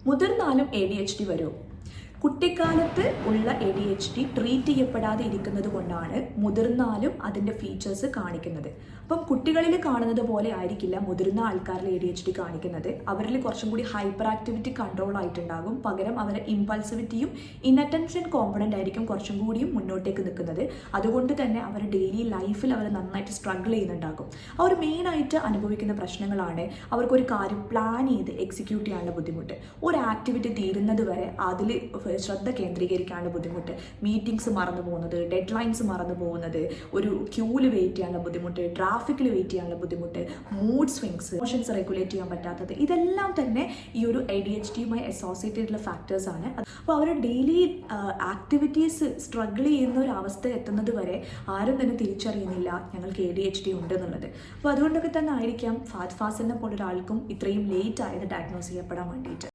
മുതിർന്നാലും ADHD വരും. കുട്ടിക്കാലത്ത് ഉള്ള ADHD ട്രീറ്റ് ചെയ്യപ്പെടാതെ ഇരിക്കുന്നത് കൊണ്ടാണ് മുതിർന്നാലും അതിൻ്റെ ഫീച്ചേഴ്സ് കാണിക്കുന്നത്. അപ്പം കുട്ടികളിൽ കാണുന്നത് പോലെ ആയിരിക്കില്ല മുതിർന്ന ആൾക്കാരിൽ ADHD കാണിക്കുന്നത്. അവരിൽ കുറച്ചും കൂടി ഹൈപ്പർ ആക്ടിവിറ്റി കൺട്രോൾ ആയിട്ടുണ്ടാകും. പകരം അവരുടെ ഇമ്പൾസിവിറ്റിയും ഇൻഅറ്റൻഷൻ കോമ്പണൻ്റ് ആയിരിക്കും കുറച്ചും കൂടിയും മുന്നോട്ടേക്ക് നിൽക്കുന്നത്. അതുകൊണ്ട് തന്നെ അവർ ഡെയിലി ലൈഫിൽ അവർ നന്നായിട്ട് സ്ട്രഗിൾ ചെയ്യുന്നുണ്ടാകും. അവർ മെയിനായിട്ട് അനുഭവിക്കുന്ന പ്രശ്നങ്ങളാണ് അവർക്കൊരു കാര്യം പ്ലാൻ ചെയ്ത് എക്സിക്യൂട്ട് ചെയ്യാനുള്ള ബുദ്ധിമുട്ട്, ഒരു ആക്ടിവിറ്റി തീരുന്നത് വരെ അതിൽ ശ്രദ്ധ കേന്ദ്രീകരിക്കാനുള്ള ബുദ്ധിമുട്ട്, മീറ്റിംഗ്സ് മറന്നു പോകുന്നത്, ഡെഡ് ലൈൻസ് മറന്നു പോകുന്നത്, ഒരു ക്യൂവിൽ വെയിറ്റ് ചെയ്യാനുള്ള ബുദ്ധിമുട്ട്, ട്രാഫിക്കിൽ വെയിറ്റ് ചെയ്യാനുള്ള ബുദ്ധിമുട്ട്, മൂഡ് സ്വിങ്സ്, ഇമോഷൻസ് റെഗുലേറ്റ് ചെയ്യാൻ പറ്റാത്തത്, ഇതെല്ലാം തന്നെ ഈ ഒരു ADHDയുമായി അസോസിയേറ്റ് ചെയ്തിട്ടുള്ള ഫാക്ടേഴ്സാണ്. അപ്പോൾ അവർ ഡെയിലി ആക്ടിവിറ്റീസ് സ്ട്രഗിൾ ചെയ്യുന്ന ഒരു അവസ്ഥ എത്തുന്നത് വരെ ആരും തന്നെ തിരിച്ചറിയുന്നില്ല ഞങ്ങൾക്ക് ADHD ഉണ്ട് എന്നുള്ളത്. അപ്പോൾ അതുകൊണ്ടൊക്കെ തന്നെ ആയിരിക്കാം ഫഹദ് ഫാസിലിനെ പോലൊരാൾക്കും ഇത്രയും ലേറ്റ് ആയത് ഡയഗ്നോസ് ചെയ്യപ്പെടാൻ വേണ്ടിയിട്ട്.